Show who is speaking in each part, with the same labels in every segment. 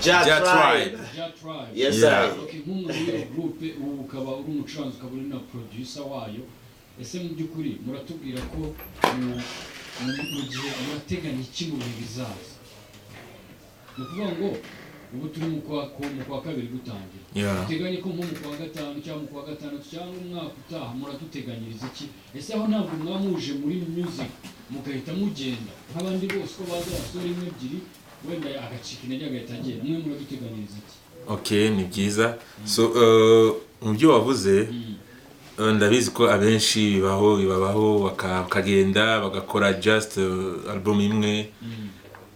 Speaker 1: Ja Tribe. Yes sir.
Speaker 2: Okay, nk'umwe muri groupe ukaba uri umucuranzi ukaba uri na producer wayo. Ese mu by'ukuri muratubwira ko mu gihe murateganya iki mu bihe bizaza? Ni ukuvuga ngo ubu turi mu kwa kabiri gutangira. Teganya ko nko mu kwa gatanu cyangwa mu kwa gatandatu cyangwa umwaka utaha muratuteganyiriza iki? Ese aho ntabwo mwamuje muri music mugahita mugenda nk'abandi bose ko baza basore imwe ebyiri wenda agacika intege agahita agenda, mwe muraduteganyiriza iki?
Speaker 3: Okay, ni byiza. So mu byo wavuze ndabizi ko abenshi bibaho bakagenda bagakora just album imwe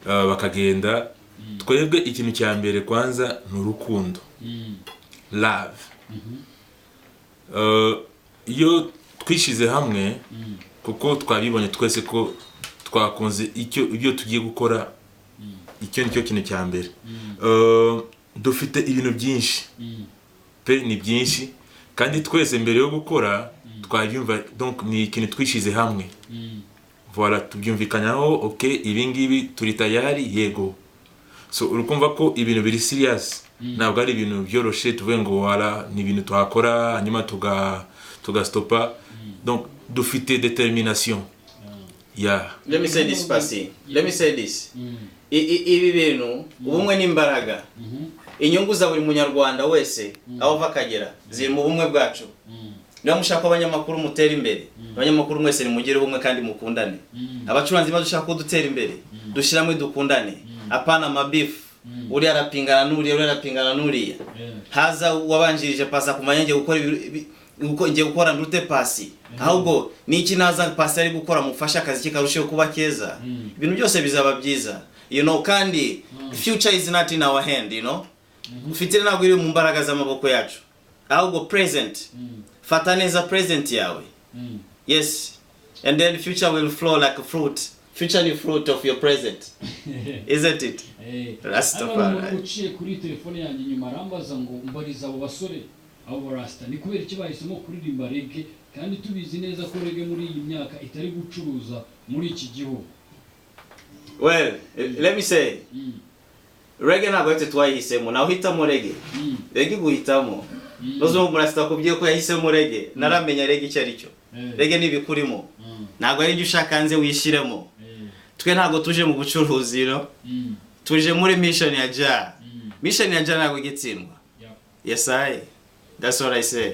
Speaker 3: bakagenda. Twebwe ikintu cya mbere kwanza ni urukundo, love. Iyo twishize hamwe kuko twabibonye twese ko twakunze ibyo tugiye gukora, icyo nicyo kintu cya mbere. Dufite ibintu byinshi pe, ni byinshi kandi twese mbere yo gukora twabyumva, donc ni ikintu twishize hamwe. Voilà, tubyumvikanyaho, okay, ibi ngibi turi tayari, yego. So urukumva ko ibintu biri serious, ntabwo ari ibintu byoroshe tuvuge ngo wala ni ibintu twakora hanyuma tugastopa. Donc dufite determination.
Speaker 1: Let me say this, Pasi. Let me say this. Ibi bintu ubumwe n'imbaraga. Inyungu za buri munyarwanda wese aho vakagera ziri mu bumwe bwacu. Niba mushaka abanyamakuru mutera imbere, abanyamakuru mwese ni mugire ubumwe kandi mukundane. Abacuranzi badushaka ko dutera imbere, dushiramwe dukundane. Apana mabifu, uri arapingana n'uriya, uri arapingana n'uriya. Haza wabanjirije Pasi kumanyenge gukora ndute Pasi. Ahubwo ni iki naza Pasi ari gukora mufasha akazi kikarushaho kuba keza. Ibintu byose bizaba byiza. You know, kandi future is not in our hand, you know. Ufite ntabwo iri mu mbaraga z'amaboko yacu. Ahubwo present. Fata neza present yawe. Yes. And then future will flow like a fruit. Future ni fruit of your present. Isn't it? Rastafari.
Speaker 2: Uciye kuri telefone yanjye nyuma arambaza ngo mbariza abo basore abo Rasta ni kubera iki bahisemo kuririmba reggae kandi tubizi neza ko reggae muri iyi myaka itari gucuruza muri iki gihugu.
Speaker 1: Well, let me say, reggae ntabwo yose twayihisemo, naho hitamo reggae. Reggae guhitamo. Nozo murasta kubwiye ko yahisemo reggae, naramenya reggae icyo ari cyo. Reggae nibikurimo. Ntabwo ari byo ushaka nze wishiremo. Twe ntabwo tuje mu bucuruzi, no? Tuje muri mission ya Ja. Mission ya Ja ntabwo gitsindwa. Yes, that's what I say.